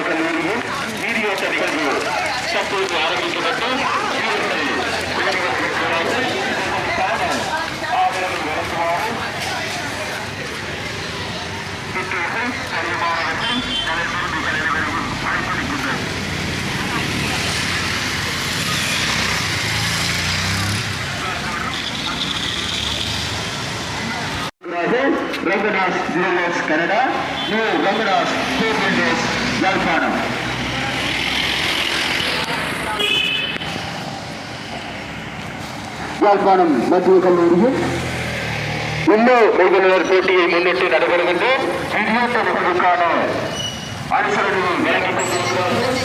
மத்திய கல்லூரியில் நீதியோட்ட நிகழ்வு தற்போது ஆரம்பிக்கப்பட்டு ஆதரவு வழங்குமாறு பெற்றோர்கள் பள்ளிமாணவர்கள் நலன்புரிகள் அனைவரும் அழைப்பளிக்கின்றனர். Rangadas Jewelers Canada, New Rangadas Builders Yalpanam. Yazhpanam மத்திய கல்லூரியில் இன்னோ மைதானர் போட்டியை முன்னிட்டு நடைபெறுகின்ற விளையாட்டு நிகழ்வுக்கான அனுசரணையை வழங்கிக் கொண்டிருக்கிறார்கள்.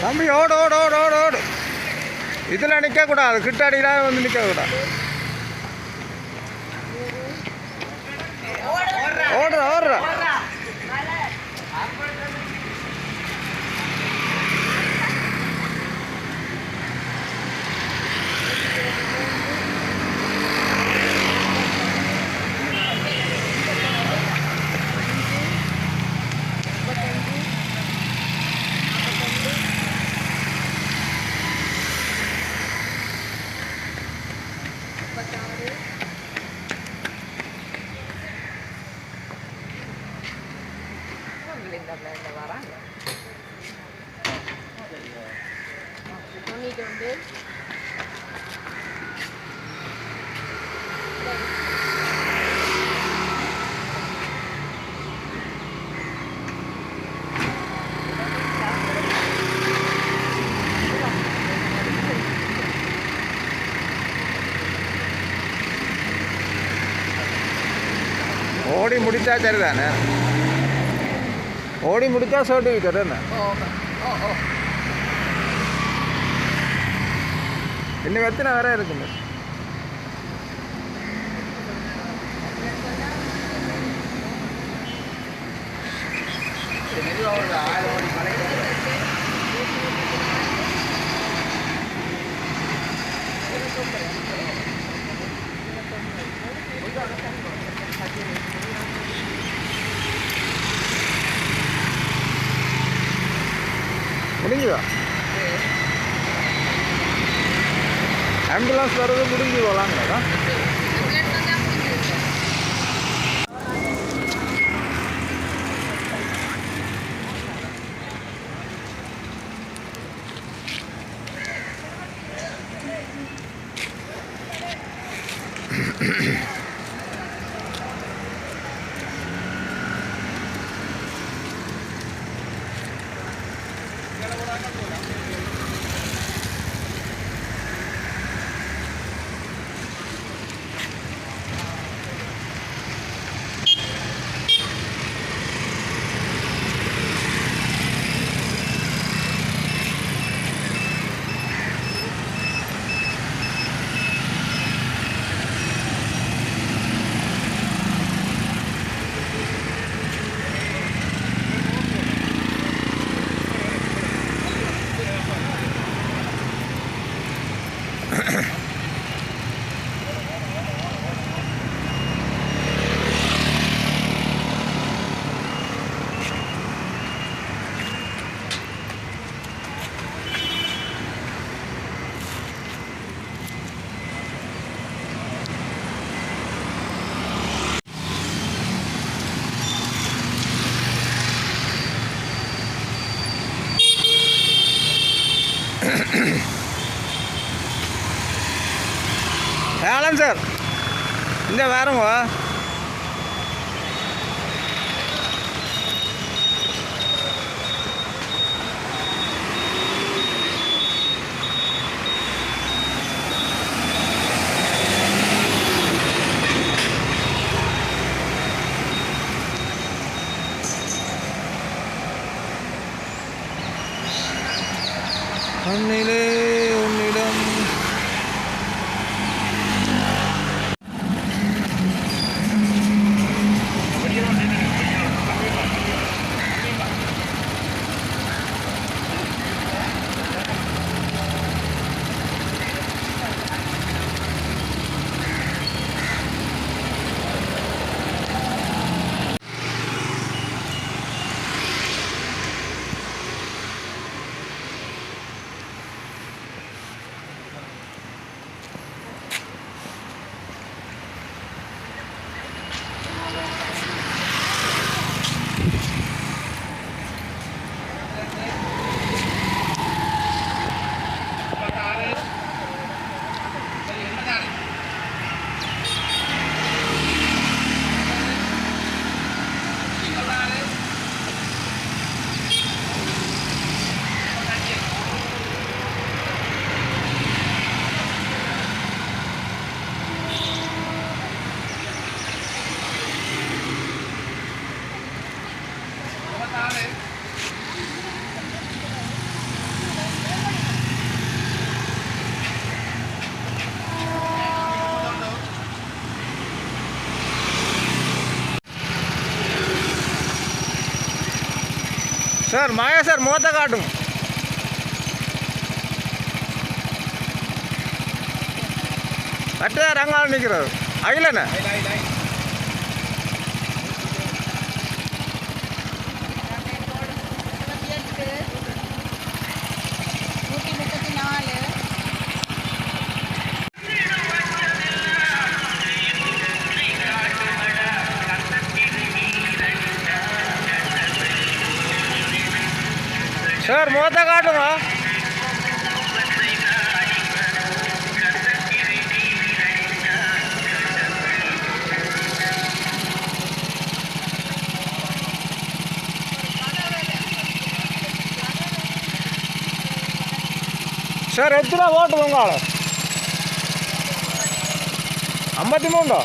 தம்பி ஓடு ஓடு ஓடு ஓடு ஓடு இதில் நிற்கக்கூடாது, கிட்டாடிலாம் வந்து நிற்கக்கூடாது. ஓடுற ஓடுற ஓடி முடித்தா சரிதானே? ஓடி முடித்தா சர்டிஃபிகேட் என்ன? இன்னும் எத்தனை வரை இருக்குங்க? முடிஞ்சுதா? ஆம்புலன்ஸ் வர்றது முடிஞ்சு போகலாங்களா? சார் இந்த வேறுங்க உன்னிலே உன்னிடம் సార్ మాయా సార్ మూత కాటు అట్టే రంగాలు నిక్கிறாరు అగిలేనా సార్ మూత కాటుగా సార్ ఎత్తున ఓటు దొంగ 53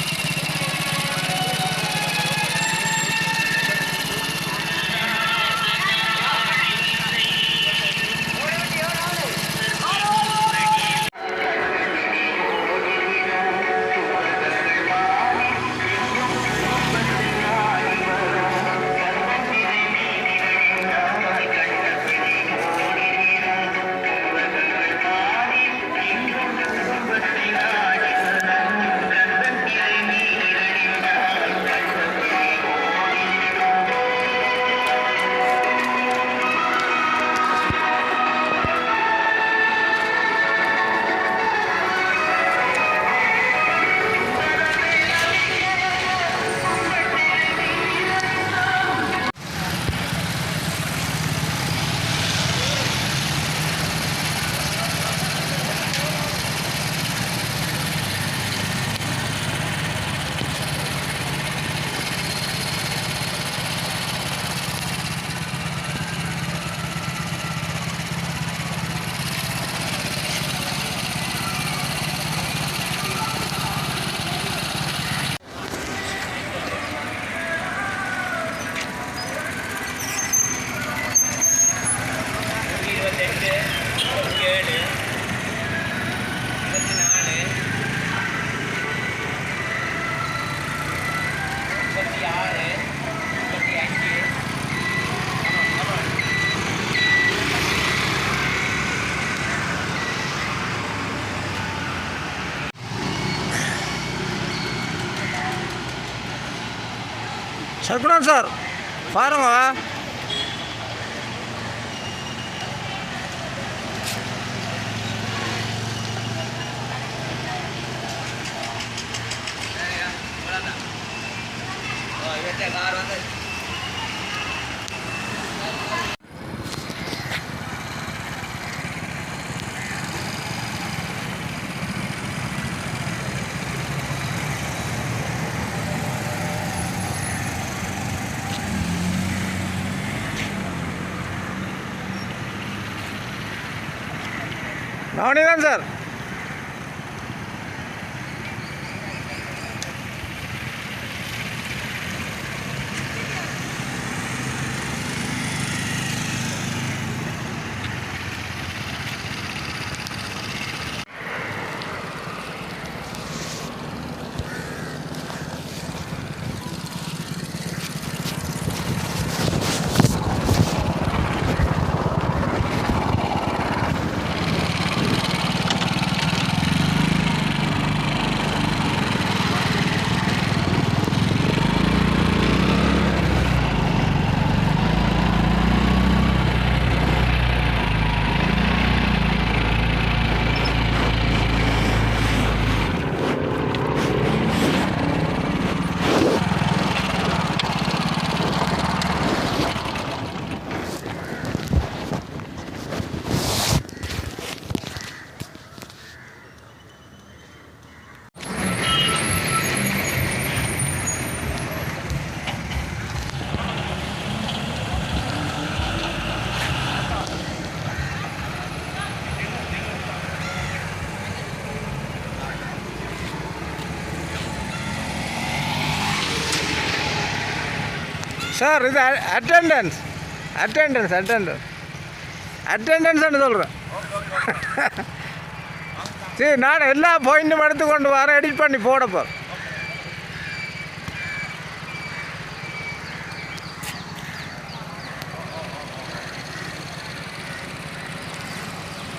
Thank you. சகுணன் சார் பாருங்க. நவனிதான் சார். சார் இது அட்டெண்டன்ஸ் சொல்கிறேன். சரி, நான் எல்லா பாயிண்ட்டும் எடுத்து கொண்டு வரேன், எடிட் பண்ணி போடப்போ.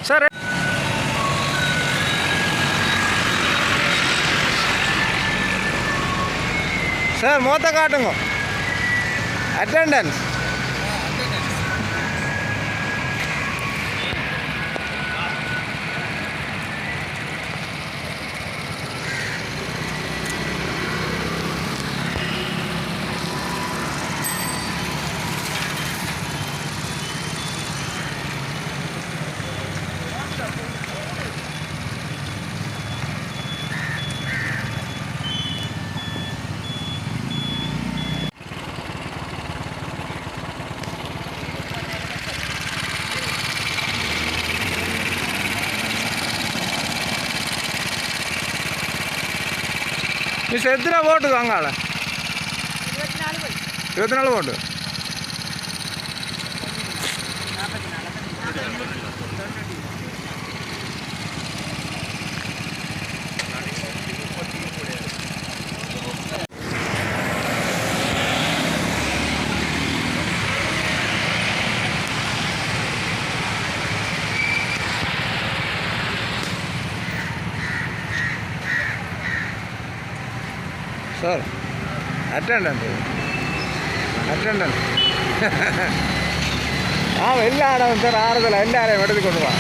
சார் சார் மொத்த காட்டுங்க. அட்டெண்டன்ஸ் மிஸ் எத்தனை ஓட்டு வாங்கால? 24 ஓட்டு. சார் அட்டெண்டன்ஸ் எல்லா இடம் சார் ஆறுதல் எல்லாரையும் எடுத்து கொண்டு வா.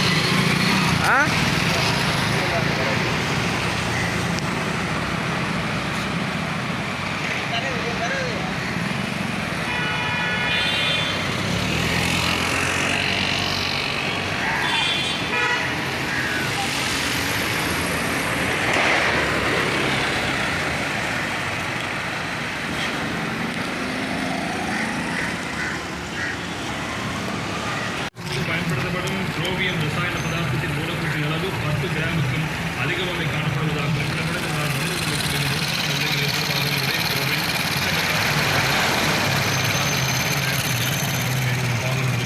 குரோமியம் ரசாயன பதார்த்தத்தின் மூலக்கூற்றின் அளவு 10 கிராமுக்கும் அதிகமாக காணப்படுவதாக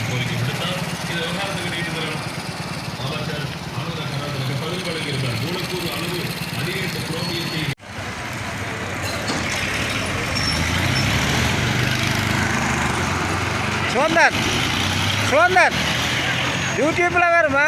கோரிக்கை விடுத்தார். இது விவகாரத்துக்கு நீதிமன்றம் அமைச்சர் ஆனந்த பதில் வழங்கியிருந்தார். மூலக்கூறு அளவு அதிகரித்த குரோமியத்தை சோந்தர் யூடியூப்பில் வருமா?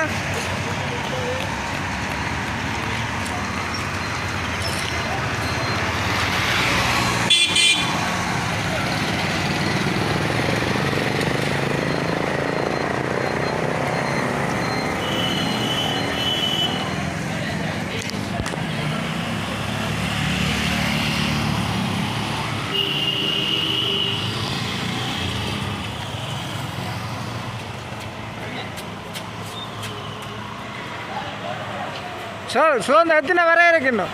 சுதந்திரம் எத்தனை வரை இருக்கு இன்னும்?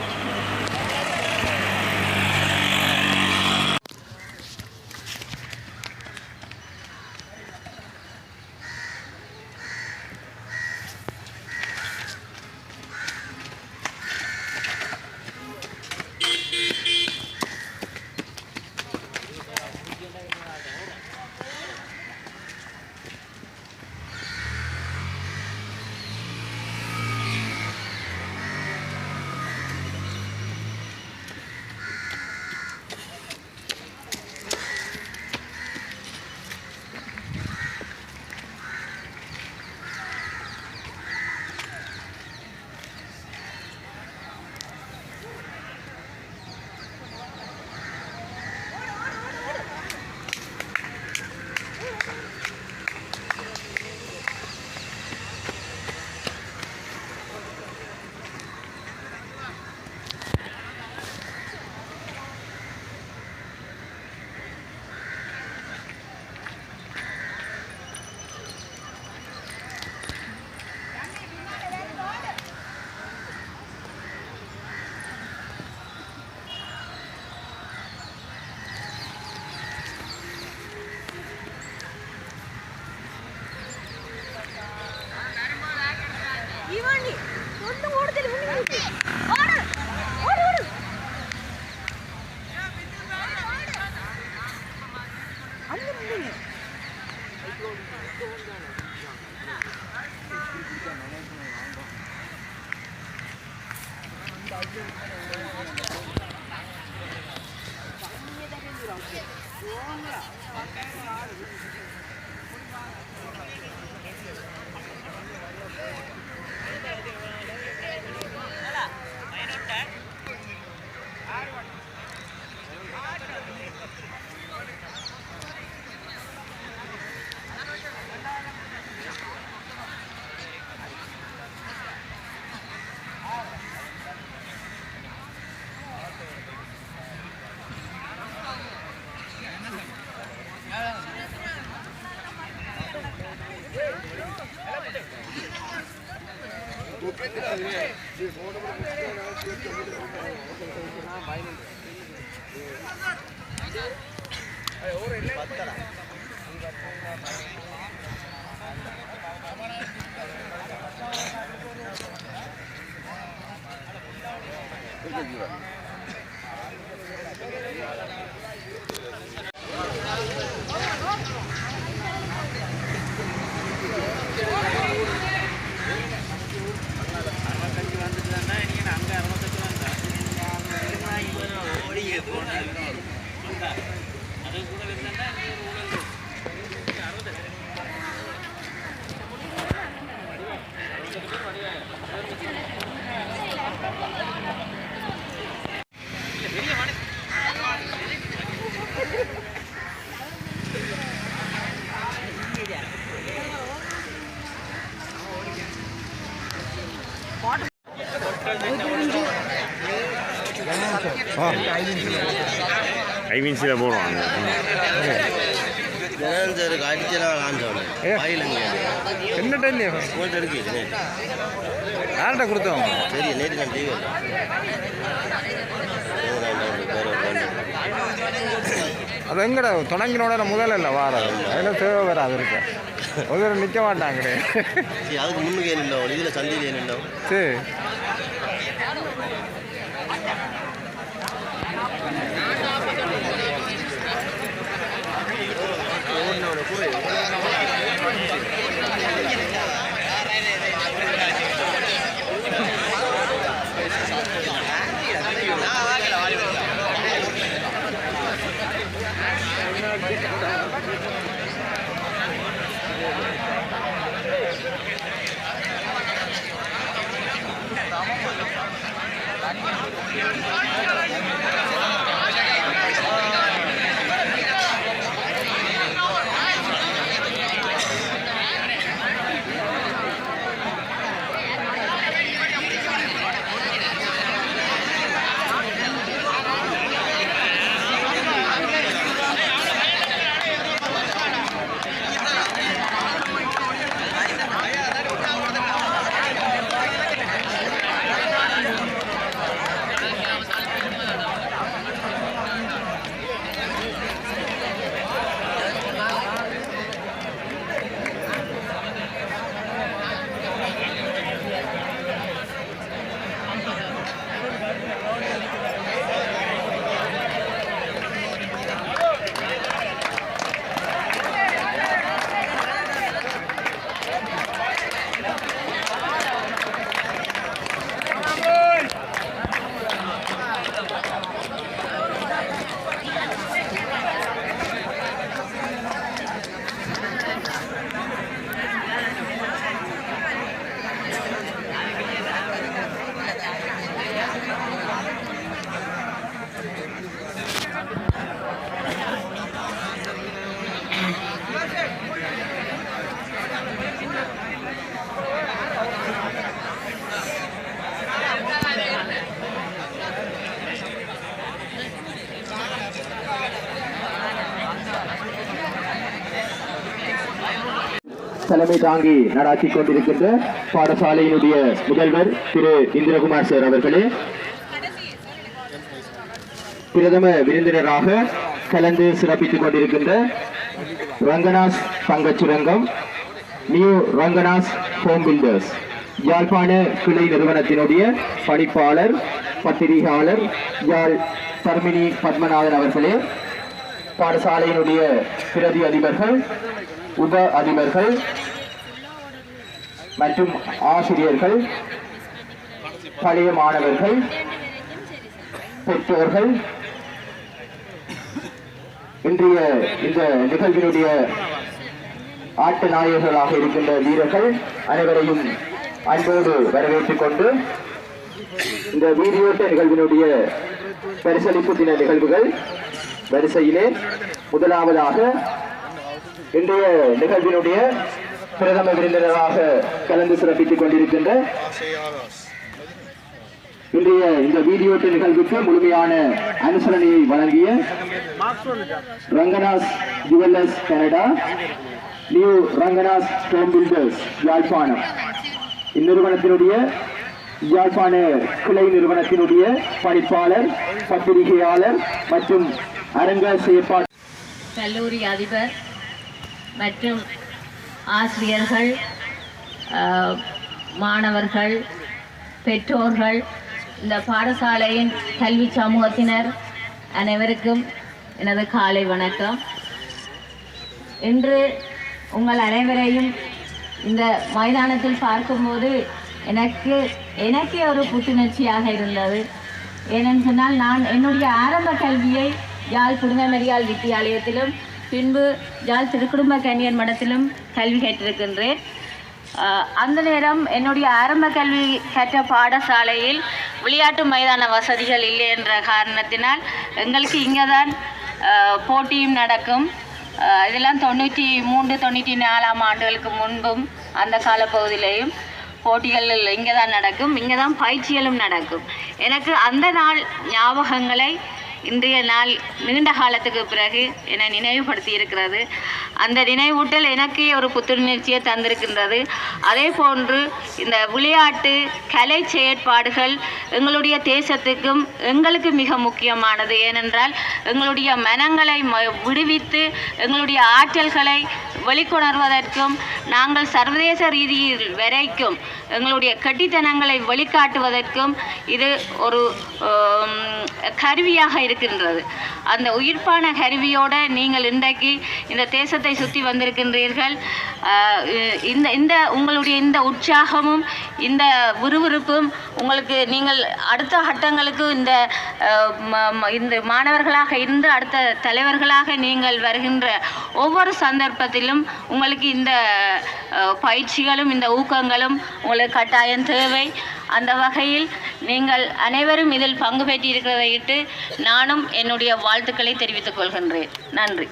கைவீன்சியில் போடுவாங்க. என்ன டைம் யார்கிட்ட கொடுத்தோம்? சரி நேற்று நான் டிவி அது எங்கட தொடங்கினோட முதல்ல இல்லை வாரம் அதில் தேவை வராது இருக்கு ஒரு நிற்க மாட்டாங்க. அதுக்கு முன்னுக்கு ஏன் இதில் சந்தையில் ஏன் சரி தலைமை தாங்கி நடாத்தி கொண்டிருக்கின்ற பாடசாலையினுடைய முதல்வர் திரு இந்திரகுமார் சார் அவர்களே, பிரதம விருந்தினராக கலந்து சிறப்பித்துக் கொண்டிருக்கின்ற ரங்கநாஸ் தங்கச்சுரங்கம், நியூ ரங்கநாஸ் ஹோம் பில்டர்ஸ் யாழ்ப்பாண கிளை நிறுவனத்தினுடைய பணிப்பாளர் பத்திரிகையாளர் யாழ் தர்மினி பத்மநாதன் அவர்களே, பாடசாலையினுடைய பிரதி அதிபர்கள், உப அதிபர்கள் மற்றும் ஆசிரியர்கள், பழைய மாணவர்கள், பெற்றோர்கள், இன்றைய இந்த நிகழ்வினுடைய ஆட்ட நாயகர்களாக இருக்கின்ற வீரர்கள் அனைவரையும் அன்போடு வரவேற்றுக் கொண்டு இந்த வீடியோட்ட நிகழ்வினுடைய பரிசளிப்பு தின நிகழ்வுகள் வரிசையிலே முதலாவதாக இன்றைய நிகழ்வினுடைய பிரதம விருந்தினராக கலந்து சிறப்பித்துக் கொண்டிருக்கின்ற இன்றைய இந்த வீடியோட்ட நிகழ்வுக்கு முழுமையான அனுசரணையை வழங்கிய Ranganas jewellers Canada, new Ranganas home builders Yazhpanam இந்நிறுவனத்தினுடைய யாழ்ப்பாண கிளை நிறுவனத்தினுடைய பணிப்பாளர் பத்திரிகையாளர் மற்றும் அரங்க செயற்பாடு கல்லூரி அதிபர் மற்றும் ஆசிரியர்கள், மாணவர்கள், பெற்றோர்கள், இந்த பாடசாலையின் கல்வி சமூகத்தினர் அனைவருக்கும் எனது காலை வணக்கம். இன்று உங்கள் அனைவரையும் இந்த மைதானத்தில் பார்க்கும்போது எனக்கே ஒரு புத்துணர்ச்சியாக இருந்தது. ஏனென்று சொன்னால், நான் என்னுடைய ஆரம்ப கல்வியை யாழ் புனிதமரியாள் வித்தியாலயத்திலும் பின்பு யாழ் திருக்குடும்ப கன்னியர் மடத்திலும் கல்வி கேட்டிருக்கின்றேன். அந்த நேரம் என்னுடைய ஆரம்ப கல்வி கற்ற பாடசாலையில் விளையாட்டு மைதான வசதிகள் இல்லை என்ற காரணத்தினால் எங்களுக்கு இங்கே தான் போட்டியும் நடக்கும். இதெல்லாம் 93, 94 ஆண்டுகளுக்கு முன்பும் அந்த காலப்பகுதியிலையும் போட்டிகள் இங்கே தான் நடக்கும், இங்கே தான் பயிற்சிகளும் நடக்கும். எனக்கு அந்த நாள் ஞாபகங்களை இன்றைய நாள் நீண்ட காலத்துக்கு பிறகு என்னை நினைவுபடுத்தி இருக்கிறது. அந்த நினைவூட்டல் எனக்கே ஒரு புத்துணர்ச்சியை தந்திருக்கின்றது. அதே போன்று இந்த விளையாட்டு கலை செயற்பாடுகள் எங்களுடைய தேசத்துக்கும் எங்களுக்கு மிக முக்கியமானது. ஏனென்றால் எங்களுடைய மனங்களை விடுவித்து எங்களுடைய ஆற்றல்களை வெளிக்கொணர்வதற்கும் நாங்கள் சர்வதேச ரீதியில் வரைக்கும் எங்களுடைய கட்டித்தனங்களை வெளிக்காட்டுவதற்கும் இது ஒரு கருவியாக இருக்கின்றது. அந்த உயிர்ப்பான கருவியோடு நீங்கள் இன்றைக்கு இந்த தேசத்தை சுற்றி வந்திருக்கின்றீர்கள். இந்த உங்களுடைய இந்த உற்சாகமும் இந்த விறுவிறுப்பும் உங்களுக்கு நீங்கள் அடுத்த கட்டங்களுக்கு இந்த மாணவர்களாக இருந்து அடுத்த தலைவர்களாக நீங்கள் வருகின்ற ஒவ்வொரு சந்தர்ப்பத்திலும் உங்களுக்கு இந்த பயிற்சிகளும் இந்த ஊக்கங்களும் உங்களுக்கு கட்டாயம் தேவை. அந்த வகையில் நீங்கள் அனைவரும் இதில் பங்கு பெற்றிருக்கிறதையிட்டு நானும் என்னுடைய வாழ்த்துக்களை தெரிவித்துக் கொள்கின்றேன். நன்றி.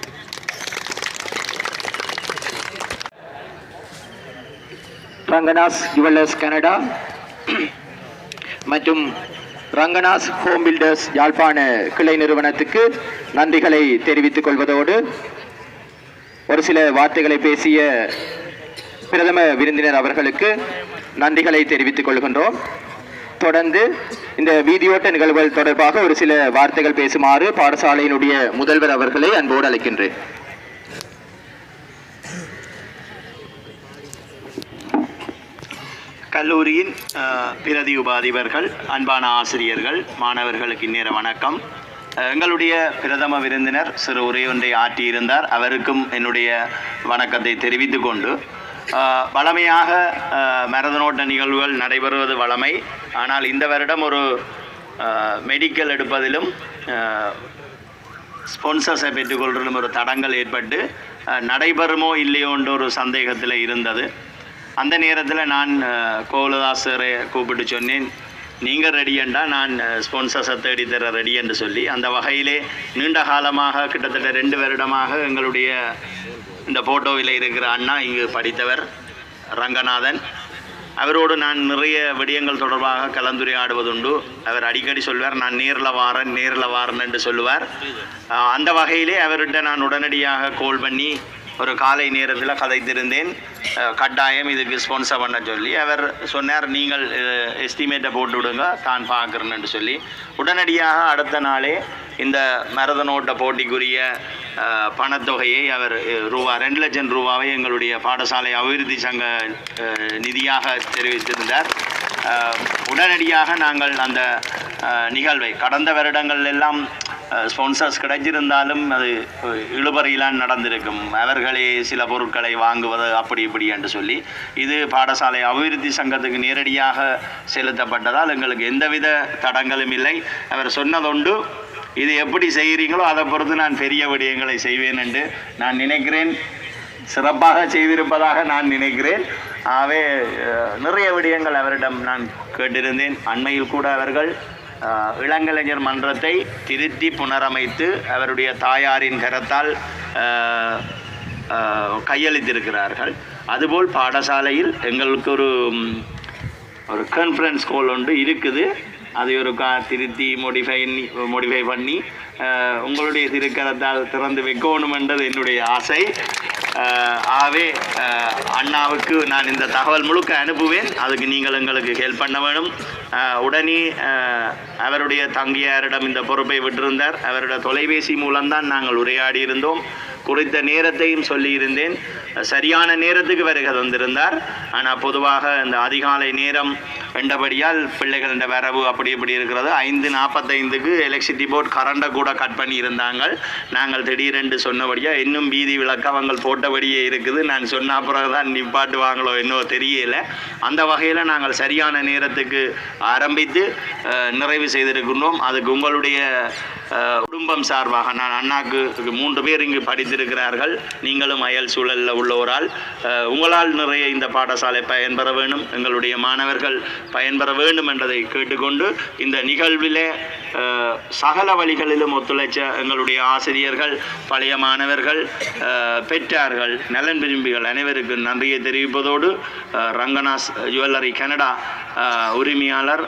ரங்கநாஸ் ஜுவல்லர்ஸ் கனடா மற்றும் ரங்கநாஸ் ஹோம் பில்டர்ஸ் யாழ்ப்பாண கிளை நிறுவனத்துக்கு நன்றிகளை தெரிவித்துக் கொள்வதோடு ஒரு சில வார்த்தைகளை பேசிய பிரதம விருந்தினர் அவர்களுக்கு நன்றிகளை தெரிவித்துக் கொள்கின்றோம். தொடர்ந்து இந்த வீதியோட்ட நிகழ்வுகள் தொடர்பாக ஒரு சில வார்த்தைகள் பேசுமாறு பாடசாலையினுடைய முதல்வர் அவர்களை அன்போடு அழைக்கின்றேன். கல்லூரியின் பிரதி உபாதிபர்கள், அன்பான ஆசிரியர்கள், மாணவர்களுக்கு இந்நேர வணக்கம். எங்களுடைய பிரதம விருந்தினர் சிறு உரை ஒன்றை ஆற்றியிருந்தார். அவருக்கும் என்னுடைய வணக்கத்தை தெரிவித்து கொண்டு, வளமையாக மரதனோட்ட நிகழ்வுகள் நடைபெறுவது வளமை. ஆனால் இந்த வருடம் ஒரு மெடிக்கல் எடுப்பதிலும் ஸ்பான்சர்ஸை பெற்றுக்கொள்வதிலும் ஒரு தடங்கள் ஏற்பட்டு நடைபெறுமோ இல்லையோன்ற ஒரு சந்தேகத்தில் இருந்தது. அந்த நேரத்தில் நான் கோகுலதாசரை கூப்பிட்டு சொன்னேன், நீங்கள் ரெடியண்டா நான் ஸ்பான்சர்ஸை தேடி தர ரெடி என்று சொல்லி, அந்த வகையிலே நீண்ட காலமாக கிட்டத்தட்ட 2 வருடமாக எங்களுடைய இந்த ஃபோட்டோவில் இருக்கிற அண்ணா இங்கு படித்தவர் ரங்கநாதன். அவரோடு நான் நிறைய விடயங்கள் தொடர்பாக கலந்துரையாடுவதுண்டு. அவர் அடிக்கடி சொல்வார், நான் நேரில் வாரேன் என்று சொல்லுவார். அந்த வகையிலே அவர்கிட்ட நான் உடனடியாக கோல் பண்ணி ஒரு காலை நேரத்தில் கதைத்திருந்தேன், கட்டாயம் இதுக்கு ஸ்பான்சர் பண்ண சொல்லி. அவர் சொன்னார், நீங்கள் எஸ்டிமேட்டை போட்டு விடுங்க, தான் பார்க்குறேன்னு சொல்லி. உடனடியாக அடுத்த நாளே இந்த மரதனோட்ட போட்டிக்குரிய பணத்தொகையை அவர் ரூபா 2 லட்சம் ரூபாவை எங்களுடைய பாடசாலை அபிவிருத்தி சங்க நிதியாக தெரிவித்திருந்தார். உடனடியாக நாங்கள் அந்த நிகழ்வை, கடந்த வருடங்கள் எல்லாம் ஸ்பான்சர்ஸ் கிடைச்சிருந்தாலும் அது இழுபறியிலான் நடந்திருக்கும், அவர்களே சில பொருட்களை வாங்குவது அப்படி இப்படி என்று சொல்லி. இது பாடசாலை அபிவிருத்தி சங்கத்துக்கு நேரடியாக செலுத்தப்பட்டதால் எங்களுக்கு எந்தவித தடங்களும் இல்லை. அவர் சொன்னதொண்டு, இது எப்படி செய்கிறீங்களோ அதை பொறுத்து நான் பெரிய விடயங்களை செய்வேன் என்று நான் நினைக்கிறேன். சிறப்பாக செய்திருப்பதாக நான் நினைக்கிறேன். ஆகவே நிறைய விடயங்கள் அவரிடம் நான் கேட்டிருந்தேன். அண்மையில் கூட அவர்கள் இளங்கலைஞர் மன்றத்தை திருத்தி புனரமைத்து அவருடைய தாயாரின் கரத்தால் கையளித்திருக்கிறார்கள். அதுபோல் பாடசாலையில் எங்களுக்கு ஒரு கான்ஃபரன்ஸ் கால் ஒன்று இருக்குது. அதை ஒரு திருத்தி மோடிஃபை பண்ணி உங்களுடைய திருக்கரத்தால் திறந்து வைக்கணும் என்றது என்னுடைய ஆசை. ஆகவே அண்ணாவுக்கு நான் இந்த தகவல் முழுக்க அனுப்புவேன். அதுக்கு நீங்கள் எங்களுக்கு ஹெல்ப் பண்ண வேணும். உடனே அவருடைய தங்கையாரிடம் இந்த பொறுப்பை விட்டிருந்தார். அவருடைய தொலைபேசி மூலம்தான் நாங்கள் உரையாடி இருந்தோம். குறித்த நேரத்தையும் சொல்லியிருந்தேன். சரியான நேரத்துக்கு வருகை தந்திருந்தார். ஆனால் பொதுவாக இந்த அதிகாலை நேரம் வேண்டபடியால் பிள்ளைகளின் வரவு அப்படி இப்படி இருக்கிறது. 5:45க்கு எலக்ட்ரிசிட்டி போர்ட் கரண்டை கூட கட் பண்ணி இருந்தாங்க. நாங்கள் திடீரென்று சொன்னபடியாக இன்னும் வீதி விளக்கவங்கள் போட்டபடியே இருக்குது. நான் சொன்ன பிறகுதான் நிப்பாட்டுவாங்களோ இன்னும் தெரியல. அந்த வகையில் நாங்கள் சரியான நேரத்துக்கு ஆரம்பித்து நிறைவு செய்திருக்கின்றோம். அதுக்கு உங்களுடைய குடும்பம் சார்பாக, நான் அண்ணாக்கு 3 பேர் இங்கு படித்திருக்கிறார்கள், நீங்களும் அயல் சூழலில் உள்ளவரால் உங்களால் நிறைய இந்த பாடசாலை பயன்பெற வேண்டும், எங்களுடைய மாணவர்கள் பயன்பெற வேண்டும் என்பதை கேட்டுக்கொண்டு, இந்த நிகழ்விலே சகல வழிகளிலும் ஒத்துழைச்ச எங்களுடைய ஆசிரியர்கள், பழைய மாணவர்கள், பெற்றார்கள், நலன் விரும்பிகள் அனைவருக்கும் நன்றியை தெரிவிப்பதோடு, ரங்கநாத் ஜுவல்லரி கனடா உரிமையாளர்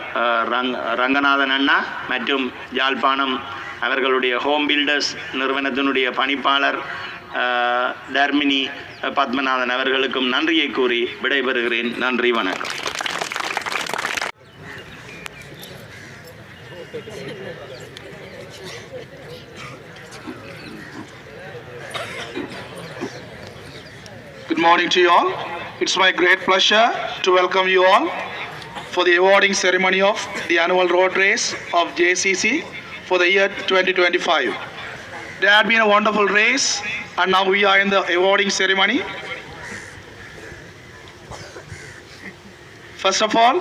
ரங்கநாதன் அண்ணா மற்றும் யாழ்ப்பாணம் அவர்களுடைய ஹோம் பில்டர்ஸ் நிறுவனத்தினுடைய பணிப்பாளர் தர்மினி பத்மநாதன் அவர்களுக்கும் நன்றியை கூறி விடைபெறுகிறேன். நன்றி, வணக்கம். Good morning to you all. It's my great pleasure to welcome you all for the awarding ceremony of the annual road race of JCC for the year 2025. There had been a wonderful race and now we are in the awarding ceremony. First of all,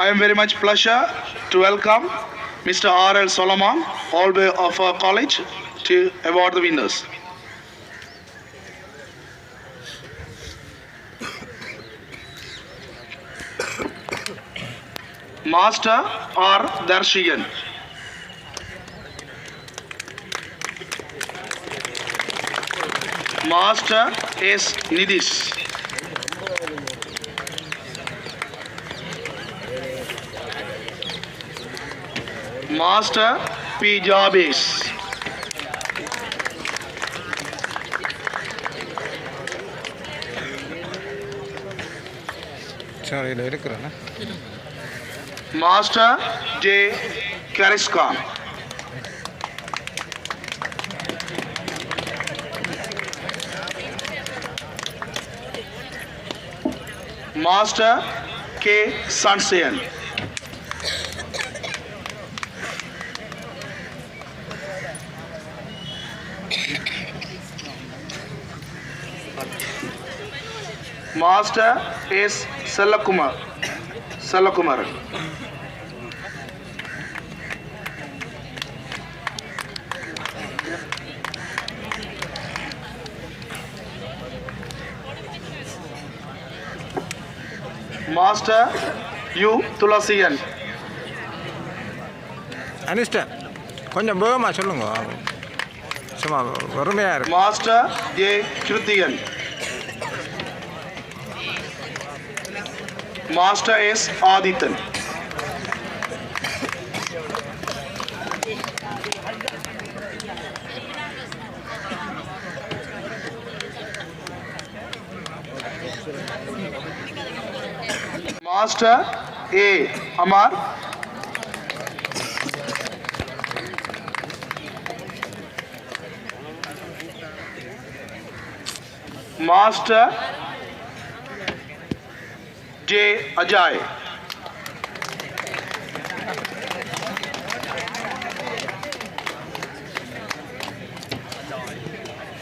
I am very much pleasure to welcome Mr. R.L. Solomon, all the way of our college, to award the winners. Master R. Darshigan. Master S. Nidish. Master P. Jabes. சரி, இதில் இருக்கிறேண்ணா. Master J. Kariskan. Master K. Sansayan. Master S. Salakumar. Master U. Tulasiyan. Aniston, கொஞ்சம் வேகமாக சொல்லுங்க, சும்மா வறுமையாக இருக்கு. Master J. Kirtiyan. Master S. Adithan. Master A. Amar. Master J. Ajay.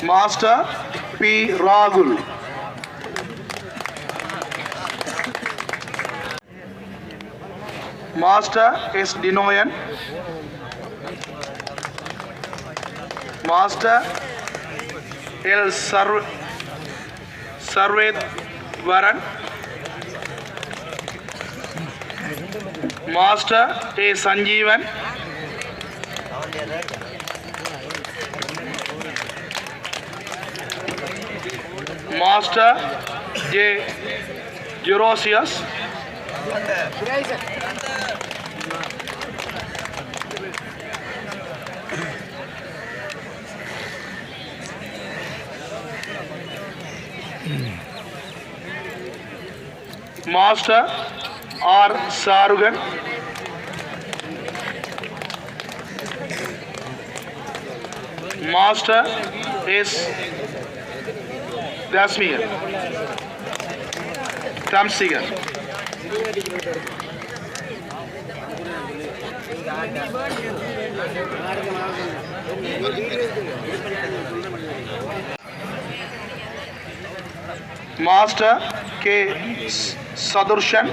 Master P. Rahul. Master S. Dinoyan. Master L. Sarved Varan. Master A. Sanjeevan. Master J. Eurosius. Master R. Sarugan. Master S. Dasmir. Tamsigar. Master K. Sadurshan.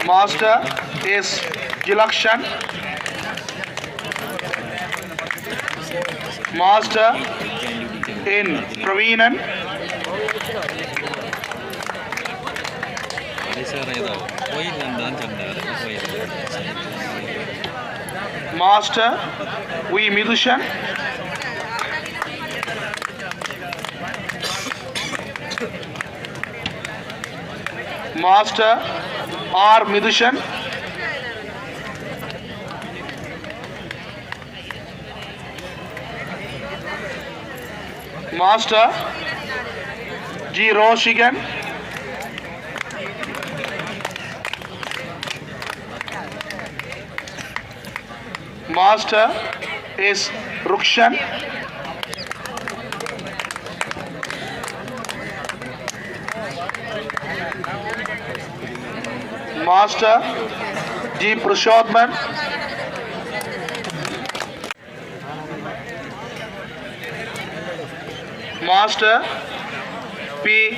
Master S. Jilakshan. Master N. Praveenan. Master V. Midushan. Master R. Midushan. Master G. Roshigan. Master S. Rukshan. Master G. Prashodman. Master P.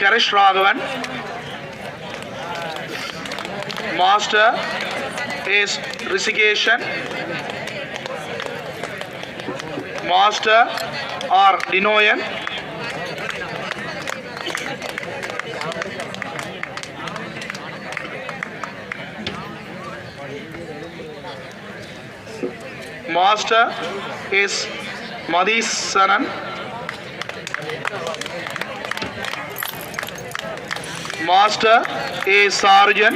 Karish Raghavan. Master S. Rishikeshan. Master R. Dinoyan. Master is Madhisanan. Master A. Sarjan.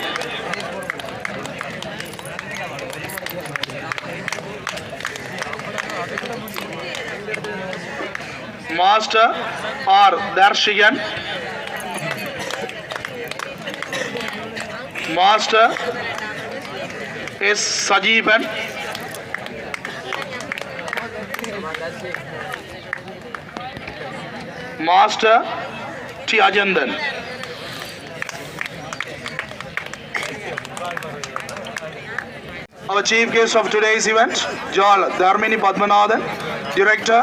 Master R. Darshigan. Master S. Sajeevan. Master T. Ajandan. Our chief guest of today's event, Jal Dharmini Padmanathan, Director,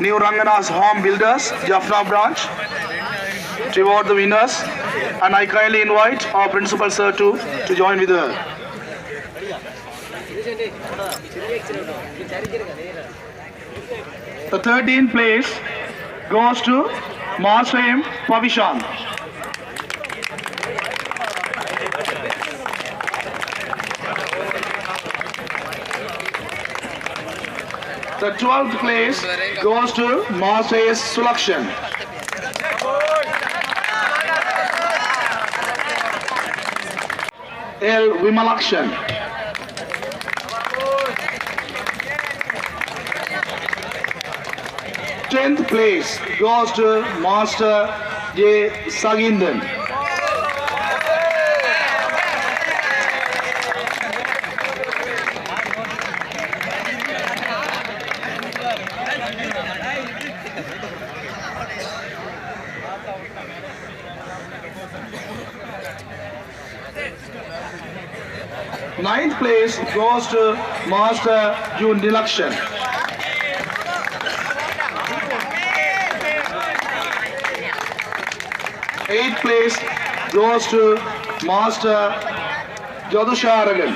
New Rangana's Home Builders, Jaffna Branch, to award the winners, and I kindly invite our principal sir to join with her. The 13th place goes to Master M. Pavishan. The 12th place goes to Master S. Sulakshan. L. Vimalakshan. 10th place goes to Master J. Sagindan. Ninth place goes to Master June Nilakshan. Eighth place goes to Master Jodusharagan.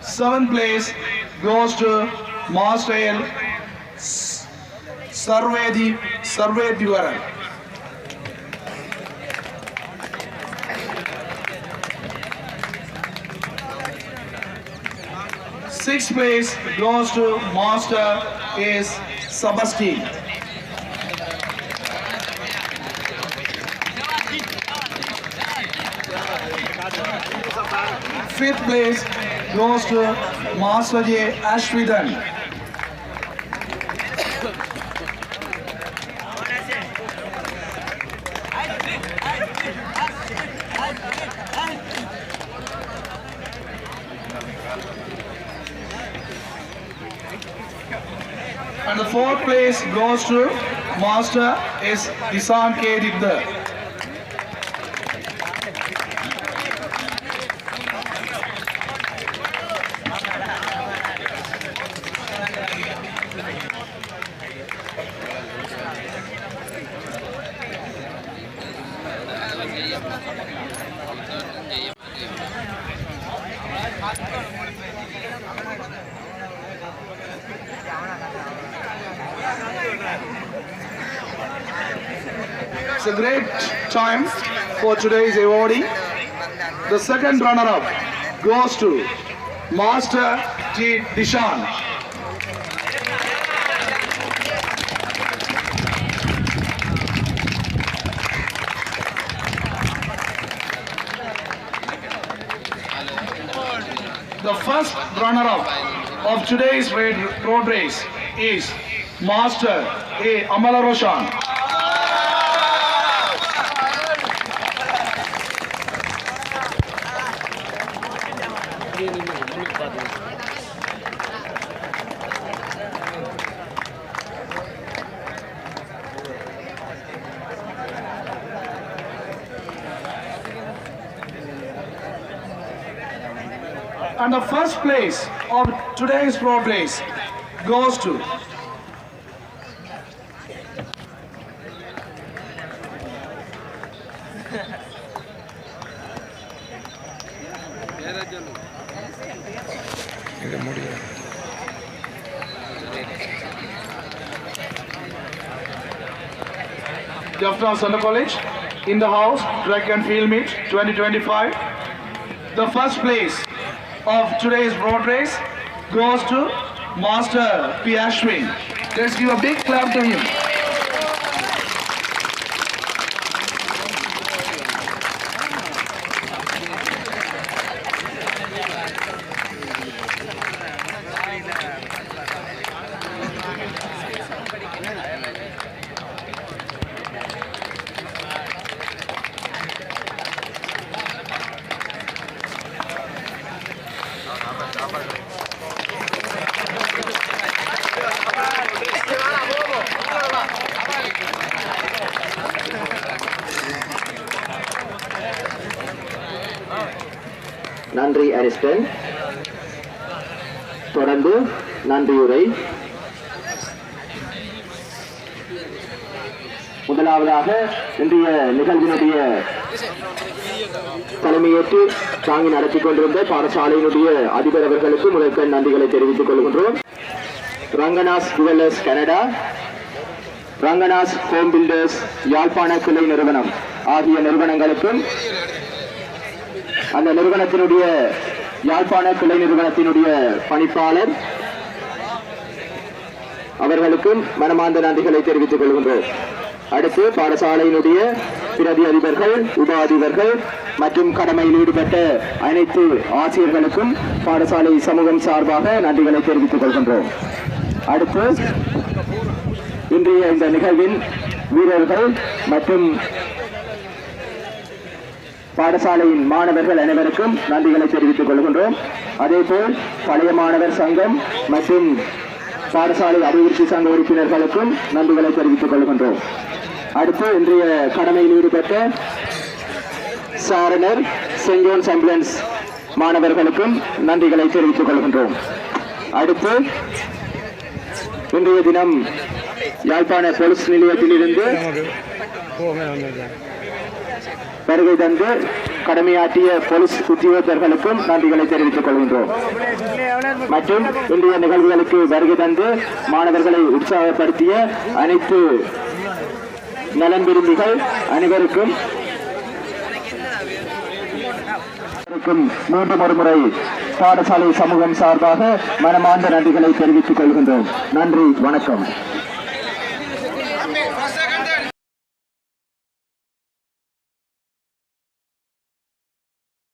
Seventh place goes to Master L. Sarvedivaran. Sixth place goes to Master is Sebastian. Fifth place goes to Master J. Ashwidan. And the fourth place goes to Master is Isan K. Dibda. It's a great time for today's awarding. The second runner-up goes to Master T. Dishan. The first runner-up of today's road race is Master A. Amala Roshan. And the first place of today's road race goes to Jaffna Center College in the house track and field meet 2025. The first place of today's road race goes to Master P. Ashwin. Let's give a big clap to him. நன்றி Ariston. தொடர்ந்து நன்றியுரை. முதலாவதாக இன்றைய நிகழ்வினுடைய தலைமையேற்று தாங்கி நடத்தி கொண்டிருந்த பாடசாலையினுடைய அதிபர் அவர்களுக்கு முதற்கண் நன்றிகளை தெரிவித்துக் கொள்கின்றோம். Ranganas jewellers Canada, Ranganas home builders யாழ்ப்பாண கிளை நிறுவனம் ஆகிய நிறுவனங்களுக்கும் அந்த நிறுவனத்தினுடைய யாழ்ப்பாண கிளை நிறுவனத்தினுடைய பணிப்பாளர் அவர்களுக்கும் மனமார்ந்த நன்றிகளை தெரிவித்துக் கொள்கின்றோம். அடுத்து பாடசாலையினுடைய பிரதி அதிபர்கள், உப அதிபர்கள் மற்றும் கடமையில் ஈடுபட்ட அனைத்து ஆசிரியர்களுக்கும் பாடசாலை சமூகம் சார்பாக நன்றிகளை தெரிவித்துக் கொள்கின்றோம். அடுத்து இன்றைய இந்த நிகழ்வின் வீரர்கள் மற்றும் பாடசாலையின் மாணவர்கள் அனைவருக்கும் நன்றிகளை தெரிவித்துக் கொள்கின்றோம். அதேபோல் பழைய மாணவர் சங்கம் மற்றும் பாடசாலை அபிவிருத்தி சங்க உறுப்பினர்களுக்கும் நன்றிகளை தெரிவித்துக் கொள்கின்றோம். அடுத்து இன்றைய கடமையில் ஈடுபட்ட சாரணர், சென்ட் ஜோன்ஸ் ஆம்புலன்ஸ் மாணவர்களுக்கும் நன்றிகளை தெரிவித்துக் கொள்கின்றோம். அடுத்து இன்றைய தினம் யாழ்ப்பாண போலீஸ் நிலையத்திலிருந்து வருகை தந்து கடமையாற்றிய போலீஸ் உத்தியோகத்தர்களுக்கும் நன்றிகளை தெரிவித்துக் கொள்கின்றோம். மற்றும் இன்றைய நிகழ்வுகளுக்கு வருகை தந்து மாணவர்களை உற்சாகப்படுத்திய அனைத்து நலன் விரும்பிகள் அனைவருக்கும் மீண்டும் ஒரு முறை பாடசாலை சமூகம் சார்பாக மனமார்ந்த நன்றிகளை தெரிவித்துக் கொள்கின்றோம். நன்றி, வணக்கம்.